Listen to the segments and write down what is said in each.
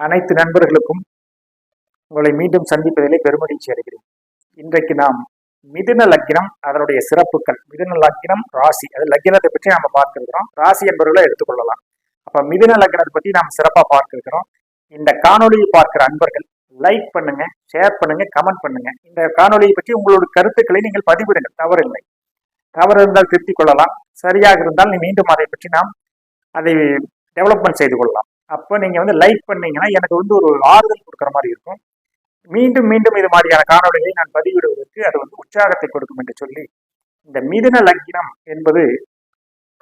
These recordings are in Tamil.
அனைத்து நண்பர்களுக்கும் உங்களை மீண்டும் சந்திப்பதிலே பெருமகிழ்ச்சி அடைகிறேன். இன்றைக்கு நாம் மிதுன லக்கினம், அதனுடைய சிறப்புகள், மிதுன லக்கினம் ராசி, அது லக்கினத்தை பற்றி நாம பார்க்கிறோம். ராசி என்பவர்களை எடுத்துக்கொள்ளலாம். அப்ப மிதுன லக்கினத்தை பற்றி நாம் சிறப்பா பார்க்கிறோம். இந்த காணொலியை பார்க்கிற அன்பர்கள் லைக் பண்ணுங்க, ஷேர் பண்ணுங்க, கமெண்ட் பண்ணுங்க. இந்த காணொலியை பற்றி உங்களோட கருத்துக்களை நீங்கள் பதிவிடுங்கள். தவறில்லை. தவறு இருந்தால் திருத்திக் கொள்ளலாம், சரியாக இருந்தால் மீண்டும் அதை பற்றி நாம் அதை டெவலப்மெண்ட் செய்து கொள்ளலாம். அப்போ நீங்க லைக் பண்ணீங்கன்னா எனக்கு ஒரு ஆறுதல் கொடுக்குற மாதிரி இருக்கும். மீண்டும் மீண்டும் இது மாதிரியான காணொலிகளை நான் பதிவிடுவதற்கு அது உற்சாகத்தை கொடுக்கும் என்று சொல்லி, இந்த மிதுன லக்கினம் என்பது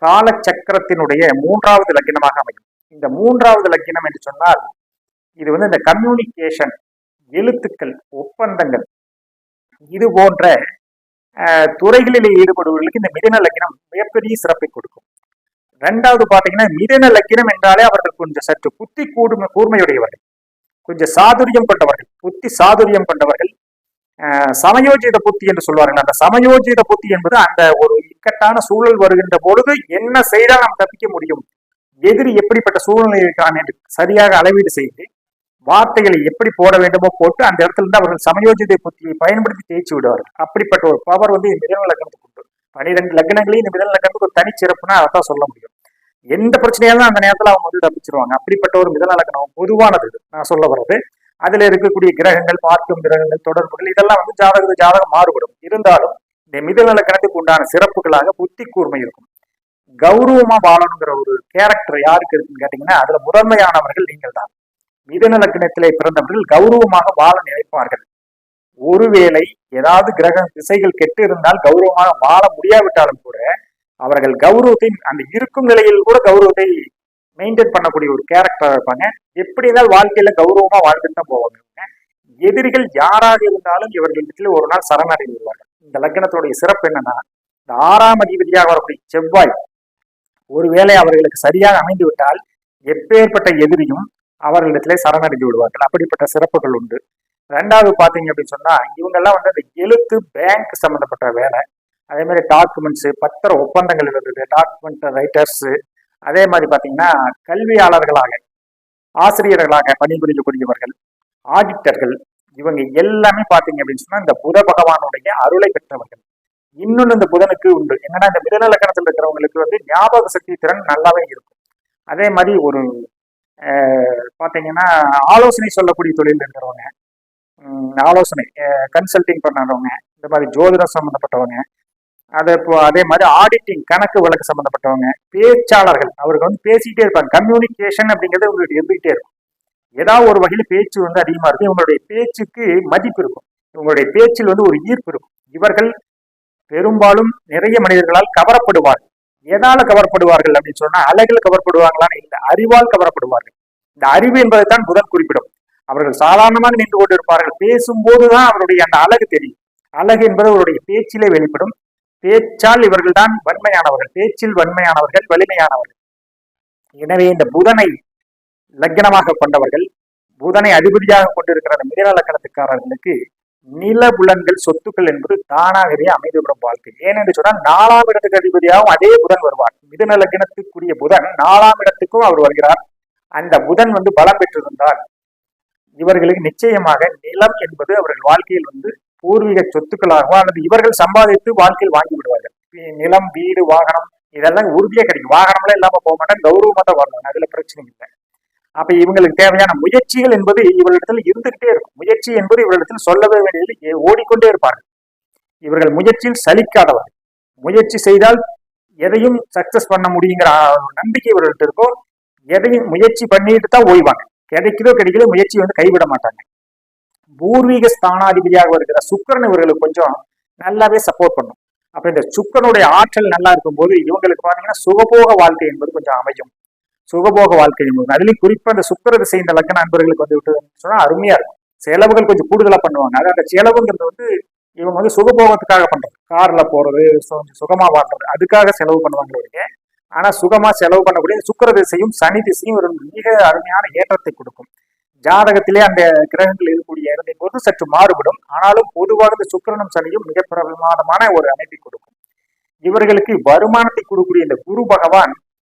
காலச்சக்கரத்தினுடைய 3வது லக்கினமாக அமையும். இந்த 3வது லக்கினம் என்று சொன்னால் இது இந்த கம்யூனிகேஷன், எழுத்துக்கள், ஒப்பந்தங்கள், இது போன்ற துறைகளில் ஈடுபடுவர்களுக்கு இந்த மிதுன லக்கினம் மிகப்பெரிய சிறப்பை கொடுக்கும். 2வது பாத்தீங்கன்னா, மிதுன லக்கினம் என்றாலே அவர்கள் கொஞ்சம் சற்று புத்தி கூர்மையுடையவர்கள், கொஞ்சம் சாதுரியம் கொண்டவர்கள், புத்தி சாதுரியம் கொண்டவர்கள், சமயோஜித புத்தி என்று சொல்வார்கள். அந்த சமயோஜித புத்தி என்பது அந்த ஒரு இக்கட்டான சூழல் வருகின்ற பொழுது என்ன செய்தால் நாம் தப்பிக்க முடியும், எதிரி எப்படிப்பட்ட சூழ்நிலை இருக்கான் என்று சரியாக அளவீடு செய்து வார்த்தைகளை எப்படி போட வேண்டுமோ போட்டு அந்த இடத்துல இருந்து அவர்கள் சமயோஜித புத்தியை பயன்படுத்தி தேய்ச்சி விடுவார்கள். அப்படிப்பட்ட ஒரு பவர் மிதுன லக்னத்துக்கு உண்டு. 12 லக்னங்களையும் இந்த மிதுன லக்னத்துக்கு ஒரு தனிச்சிறப்புனா அதான் சொல்ல முடியும். எந்த பிரச்சனையாலும் அந்த நேரத்தில் அவங்க தப்பிச்சிருவாங்க. அப்படிப்பட்ட ஒரு மிதுன லக்னம் பொதுவானது. நான் சொல்ல வர்றது, அதுல இருக்கக்கூடிய கிரகங்கள், பார்க்கும் கிரகங்கள், தொடர்புகள், இதெல்லாம் ஜாதகம் மாறுபடும். இருந்தாலும் இந்த மிதுன லக்னத்துக்கு உண்டான சிறப்புகளாக புத்தி கூர்மை இருக்கும். கௌரவமா வாழணுங்கிற ஒரு கேரக்டர் யாருக்கு இருக்குன்னு கேட்டீங்கன்னா, அதுல முதன்மையானவர்கள் நீங்கள் தான். மிதுன லக்னத்திலே பிறந்தவர்கள் கௌரவமாக வாழ நினைப்பார்கள். ஒருவேளை ஏதாவது கிரக திசைகள் கெட்டு இருந்தால் கௌரவமாக வாழ முடியாவிட்டாலும் கூட அவர்கள் கௌரவத்தை, அந்த இருக்கும் நிலையில் கூட கௌரவத்தை மெயின்டைன் பண்ணக்கூடிய ஒரு கேரக்டரா இருப்பாங்க. எப்படி இருந்தாலும் வாழ்க்கையில கௌரவமா வாழ்ந்துட்டு தான் போவாங்க. எதிரிகள் யாராக இருந்தாலும் இவர்களிடத்துல ஒரு நாள் சரணடைந்து விடுவார்கள். இந்த லக்னத்துடைய சிறப்பு என்னன்னா, இந்த 6ஆம் அதிபதியாக வரக்கூடிய செவ்வாய் ஒருவேளை அவர்களுக்கு சரியாக அமைந்து விட்டால் எப்பேற்பட்ட எதிரியும் அவர்களிடத்திலே சரணடைந்து விடுவார்கள். அப்படிப்பட்ட சிறப்புகள் உண்டு. 2வது பாத்தீங்க அப்படின்னு சொன்னா, இவங்கெல்லாம் அந்த எழுத்து, பேங்க் சம்பந்தப்பட்ட வேலை, அதே மாதிரி டாக்குமெண்ட்ஸ், பத்திர ஒப்பந்தங்கள் இருந்தது, டாக்குமெண்ட் ரைட்டர்ஸ், அதே மாதிரி பாத்தீங்கன்னா கல்வியாளர்களாக, ஆசிரியர்களாக பணிபுரியக்கூடியவர்கள், ஆடிட்டர்கள், இவங்க எல்லாமே பாத்தீங்க அப்படின்னு சொன்னா இந்த புத பகவானுடைய அருளை பெற்றவர்கள். இன்னொன்னு இந்த புதனுக்கு உண்டு என்னன்னா, இந்த மிதுன லக்னத்தில் இருக்கிறவங்களுக்கு ஞாபக சக்தி திறன் நல்லாவே இருக்கும். அதே மாதிரி ஒரு பாத்தீங்கன்னா ஆலோசனை சொல்லக்கூடிய தொழில் இருக்கிறவங்க, ஆலோசனை கன்சல்டிங் பண்ணுறவங்க, இந்த மாதிரி ஜோதிடம் சம்பந்தப்பட்டவங்க, அதே மாதிரி ஆடிட்டிங், கணக்கு வழக்கு சம்பந்தப்பட்டவங்க, பேச்சாளர்கள், அவர்கள் பேசிக்கிட்டே இருப்பாங்க. கம்யூனிகேஷன் அப்படிங்கிறது உங்களுக்கு இருந்துகிட்டே இருக்கும். ஏதாவது ஒரு வகையில் பேச்சு அதிகமா இருக்கும். இவங்களுடைய பேச்சுக்கு மதிப்பு இருக்கும். இவங்களுடைய பேச்சில் ஒரு ஈர்ப்பு இருக்கும். இவர்கள் பெரும்பாலும் நிறைய மனிதர்களால் கவரப்படுவார்கள். எதால கவரப்படுவார்கள் அப்படின்னு சொன்னா, அழகில் கவரப்படுவாங்களான்னு இல்லை, அறிவால் கவரப்படுவார்கள். இந்த அறிவு என்பதை தான் புதன் குறிப்பிடும். அவர்கள் சாதாரணமாக நின்று கொண்டு இருப்பார்கள். பேசும்போதுதான் அவருடைய அந்த அழகு தெரியும். அழகு என்பது அவருடைய பேச்சிலே வெளிப்படும். பேச்சால் இவர்கள் தான் வன்மையானவர்கள், பேச்சில் வன்மையானவர்கள், வலிமையானவர்கள். எனவே இந்த புதனை லக்னமாக கொண்டவர்கள், புதனை அதிபதியாக கொண்டிருக்கிற மிதுன லக்னத்துக்காரர்களுக்கு நிலபுலன்கள், சொத்துக்கள் என்பது தானாகவே அமைந்துவிடும் வாழ்க்கை. ஏனென்று சொன்னால் 4ஆம் இடத்துக்கு அதிபதியாகவும் அதே புதன் வருவார். மிதுன லக்னத்துக்குரிய புதன் 4ஆம் இடத்துக்கும் அவர் வருகிறார். அந்த புதன் பலம் பெற்றிருந்தால் இவர்களுக்கு நிச்சயமாக நிலம் என்பது அவர்கள் வாழ்க்கையில் பூர்வீக சொத்துக்களாகவோ அல்லது இவர்கள் சம்பாதித்து வாழ்க்கையில் வாங்கி விடுவார்கள். நிலம், வீடு, வாகனம் இதெல்லாம் உறுதியா கிடைக்கும். வாகனம்லாம் இல்லாம போக மாட்டாங்க, கௌரவமா தான் வரணும், அதுல பிரச்சனை இல்லை. அப்ப இவங்களுக்கு தேவையான முயற்சிகள் என்பது இவர்களிடத்தில் இருந்துகிட்டே இருக்கும். முயற்சி என்பது இவர்களிடத்தில் சொல்லவே வேண்டியதில்லை, ஓடிக்கொண்டே இருப்பார்கள். இவர்கள் முயற்சியில் சலிக்காதவர். முயற்சி செய்தால் எதையும் சக்சஸ் பண்ண முடியுங்கிற நம்பிக்கை இவர்கள்ட்ட இருக்கும். எதையும் முயற்சி பண்ணிட்டு தான் ஓய்வாங்க. கிடைக்கலோ முயற்சி கைவிட மாட்டாங்க. பூர்வீக ஸ்தானாதிபதியாக வருகிற சுக்கிரன் இவர்களுக்கு கொஞ்சம் நல்லாவே சப்போர்ட் பண்ணும். அப்ப இந்த சுக்கிரனுடைய ஆற்றல் நல்லா இருக்கும் போது இவங்களுக்கு பாத்தீங்கன்னா சுகபோக வாழ்க்கை என்பது கொஞ்சம் அமையும். சுகபோக வாழ்க்கை என்பது அதுலயும் குறிப்பா இந்த சுக்கிர திசை இந்த லக்ன நண்பர்களுக்கு விட்டுன்னு சொன்னா அருமையா இருக்கும். செலவுகள் கொஞ்சம் கூடுதலா பண்ணுவாங்க. அது அந்த செலவுங்கிறது இவங்க சுகபோகத்துக்காக பண்றது, கார்ல போறது, கொஞ்சம் சுகமா வாழ்றது, அதுக்காக செலவு பண்ணுவாங்க. ஆனா சுகமா செலவு பண்ணக்கூடிய சுக்கிர திசையும் சனி திசையும் ஒரு மிக அருமையான ஏற்றத்தை கொடுக்கும். ஜாதகத்திலே அந்த கிரகங்கள் இருக்கக்கூடிய இடத்தை போது சற்று மாறுபடும். ஆனாலும் பொதுவாக இந்த சுக்கிரனும் சனியும் மிக பிரமாதமான ஒரு அமைப்பை கொடுக்கும். இவர்களுக்கு வருமானத்தை கொடுக்கக்கூடிய இந்த குரு பகவான்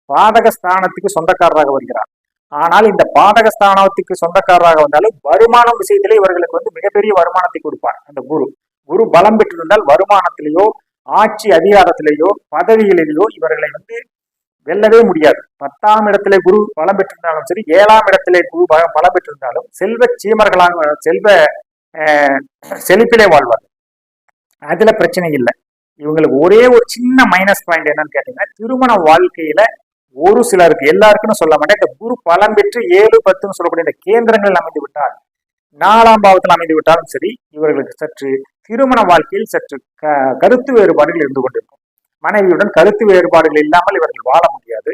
பாதக ஸ்தானத்துக்கு சொந்தக்காரராக வருகிறார். ஆனால் இந்த பாதகஸ்தானத்துக்கு சொந்தக்காரராக வந்தாலும் வருமானம் விஷயத்திலே இவர்களுக்கு வந்து மிகப்பெரிய வருமானத்தை கொடுப்பார் அந்த குரு. குரு பலம் பெற்றிருந்தால் வருமானத்திலேயோ ஆட்சி அதிகாரத்திலேயோ பதவிகளிலேயோ இவர்களை வந்து வெல்லவே முடியாது. 10ஆம் இடத்திலே குரு பலம் பெற்றிருந்தாலும் சரி, 7ஆம் இடத்திலே குரு பலம் பெற்றிருந்தாலும் செல்வ சீமர்களாக செழிப்பிலே வாழ்வார்கள். அதுல பிரச்சனை இல்லை. இவங்களுக்கு ஒரே ஒரு சின்ன மைனஸ் பாயிண்ட் என்னன்னு கேட்டீங்கன்னா, திருமண வாழ்க்கையில ஒரு சிலருக்கு, எல்லாருக்குன்னு சொல்ல மாட்டேன், இந்த குரு பலம் பெற்று 7, 10 சொல்லக்கூடிய இந்த கேந்திரங்கள் அமைந்து விட்டால், 4ஆம் பாவத்தில் அமைந்து விட்டாலும் சரி, இவர்களுக்கு சற்று திருமண வாழ்க்கையில் சற்று கருத்து வேறுபாடுகள் இருந்து கொண்டிருக்கும். மனைவியுடன் கருத்து வேறுபாடுகள் இல்லாமல் இவர்கள் வாழ முடியாது.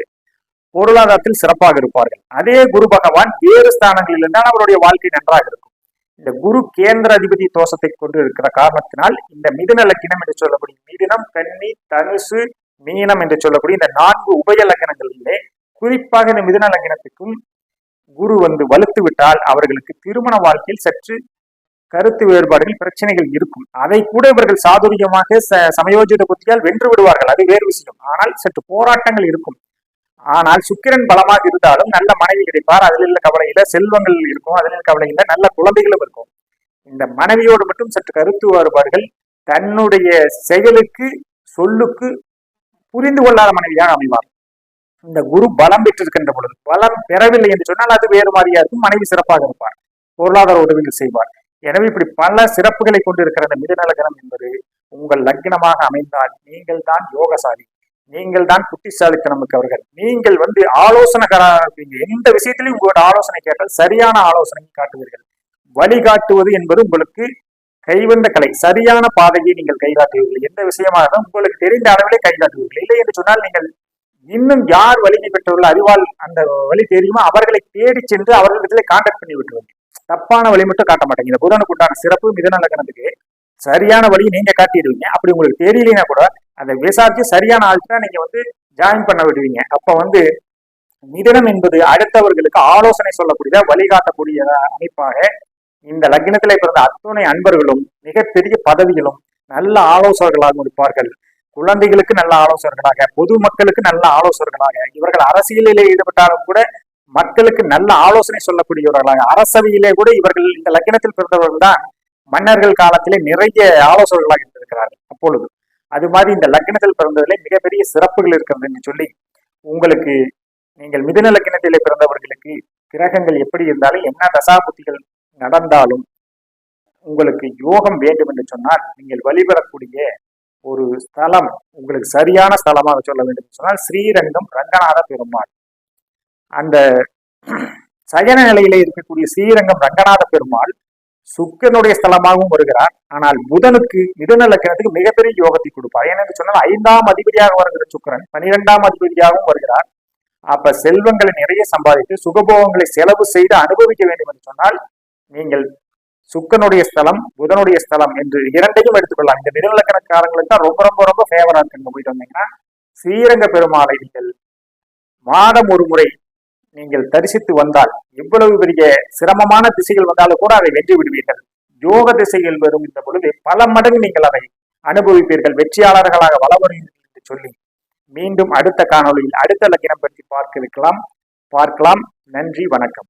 பொருளாதாரத்தில் சிறப்பாக இருப்பார்கள். அதே குரு பகவான் வேறு ஸ்தானங்களில் இருந்தால் அவருடைய வாழ்க்கை நன்றாக இருக்கும். இந்த குரு கேந்திர அதிபதி தோஷத்தை கொண்டு இருக்கிற காரணத்தினால் இந்த மிதுன லக்கினம் என்று சொல்லக்கூடிய மிதுனம், கன்னி, தனுசு, மீனம் என்று சொல்லக்கூடிய இந்த 4 உபய லக்கணங்களிலே குறிப்பாக இந்த மிதுன லக்கினத்துக்கும் குரு வந்து வலுத்து விட்டால் அவர்களுக்கு திருமண வாழ்க்கையில் சற்று கருத்து வேறுபாடுகள், பிரச்சனைகள் இருக்கும். அதை கூட இவர்கள் சாதுரியமாக சமயோஜித புத்தியால் வென்று விடுவார்கள், அது வேறு விஷயம். ஆனால் சற்று போராட்டங்கள் இருக்கும். ஆனால் சுக்கிரன் பலமாக இருந்தாலும் நல்ல மனைவி கிடைப்பார், அதில் உள்ள கவலை இல்லை. செல்வங்கள் இருக்கும், அதில் கவலை இல்லை. நல்ல குழந்தைகளும் இருக்கும். இந்த மனைவியோடு மட்டும் சற்று கருத்து வேறுபாடுகள், தன்னுடைய செயலுக்கு சொல்லுக்கு புரிந்து கொள்ளாத மனைவியாக அமைவார். இந்த குரு பலம் பெற்றிருக்கின்ற பொழுது, பலம் பெறவில்லை என்று சொன்னால் அது வேறு மாதிரியா இருக்கும். மனைவி சிறப்பாக இருப்பார், பொருளாதார உதவிகள் செய்வார். எனவே இப்படி பல சிறப்புகளை கொண்டிருக்கிற இந்த மிதுன லக்னம் என்பது உங்கள் லக்னமாக அமைந்தால் நீங்கள் தான் யோகசாலி, நீங்கள் தான் புத்திசாலித்தனம் மிக்கவர்கள். நீங்கள் வந்து ஆலோசனைக்காரராக இருப்பீங்க. எந்த விஷயத்திலையும் உங்களோட ஆலோசனை கேட்டால் சரியான ஆலோசனை காட்டுவீர்கள். வழிகாட்டுவது என்பது உங்களுக்கு கைவந்த கலை. சரியான பாதையை நீங்கள் கைகாட்டுவீர்கள். எந்த விஷயமாக உங்களுக்கு தெரிந்த அளவிலே கைகாட்டுவீர்கள். இல்லை என்று சொன்னால் நீங்கள் இன்னும் யார் வலிமை பெற்றவர்கள், அறிவால் அந்த வழி தெரியுமோ அவர்களை தேடி சென்று அவர்களிடத்திலே கான்டாக்ட் பண்ணி விட்டுருவாங்க. தப்பான வழி மட்டும் காட்ட மாட்டாங்க. இந்த புதனுக்கு உண்டான சிறப்பு மிதுன லக்னத்துக்கு சரியான வழியை நீங்க காட்டிடுவீங்க. அப்படி உங்களுக்கு தெரியலனா கூட அதை விசாரிச்சு சரியான ஆள்கிட்ட நீங்க வந்து ஜாயின் பண்ண விடுவீங்க. அப்ப வந்து மிதுனம் என்பது அடுத்தவர்களுக்கு ஆலோசனை சொல்லக்கூடிய வழிகாட்டக்கூடிய அமைப்பாக இந்த லக்னத்திலே பிறந்த அத்துணை அன்பர்களும் மிகப்பெரிய பதவிகளும் நல்ல ஆலோசகர்களாக இருப்பார்கள். குழந்தைகளுக்கு நல்ல ஆலோசகர்களாக, பொதுமக்களுக்கு நல்ல ஆலோசகர்களாக, இவர்கள் அரசியலிலே ஈடுபட்டாலும் கூட மக்களுக்கு நல்ல ஆலோசனை சொல்லக்கூடியவர்களாக, அரசவையிலே கூட இவர்கள் இந்த லக்னத்தில் பிறந்தவர்கள் தான் மன்னர்கள் காலத்திலே நிறைய ஆலோசகர்களாக இருந்திருக்கிறார்கள். அப்பொழுது அது மாதிரி இந்த லக்னத்தில் பிறந்ததிலே மிகப்பெரிய சிறப்புகள் இருக்கிறது என்று சொல்லி உங்களுக்கு, நீங்கள் மிதுன லக்னத்திலே பிறந்தவர்களுக்கு கிரகங்கள் எப்படி இருந்தாலும் என்ன தசாபுத்திகள் நடந்தாலும் உங்களுக்கு யோகம் வேண்டும் என்று சொன்னால் நீங்கள் வழிபடக்கூடிய ஒரு ஸ்தலம், உங்களுக்கு சரியான ஸ்தலமாக சொல்ல வேண்டும் என்று சொன்னால் ஸ்ரீரங்கம் ரங்கநாத பெருமாள். அந்த சயன நிலையிலே இருக்கக்கூடிய ஸ்ரீரங்கம் ரங்கநாத பெருமாள் சுக்கரனுடைய ஸ்தலமாகவும் வருகிறார். ஆனால் புதனுக்கு மிதுன லக்னத்துக்கு மிகப்பெரிய யோகத்தை கொடுப்பார். ஏனென்று சொன்னால் 5ஆம் அதிபதியாக வருகிற சுக்கரன் 12ஆம் அதிபதியாகவும் வருகிறார். அப்ப செல்வங்களை நிறைய சம்பாதித்து சுகபோகங்களை செலவு செய்து அனுபவிக்க வேண்டும் என்று சொன்னால் நீங்கள் சுக்கனுடைய ஸ்தலம், புதனுடைய ஸ்தலம் என்று இரண்டையும் எடுத்துக்கொள்ளலாம். இந்த மிதுன லக்னக்காரங்களுக்கு தான் ரொம்ப ரொம்ப ரொம்ப ஃபேவரா இருக்கு. போயிட்டு வந்தீங்கன்னா ஸ்ரீரங்க பெருமாளை நீங்கள் மாதம் ஒரு முறை நீங்கள் தரிசித்து வந்தால் எவ்வளவு பெரிய சிரமமான திசைகள் வந்தாலும் கூட அதை வெற்றி விடுவீர்கள். யோக திசைகள் வரும் இந்த பொழுது பல மடங்கு நீங்கள் அதை அனுபவிப்பீர்கள். வெற்றியாளர்களாக வளவருவீர்கள் என்று சொல்லி மீண்டும் அடுத்த காணொலியில் அடுத்த லக்னம் பற்றி பார்க்கலாம். நன்றி, வணக்கம்.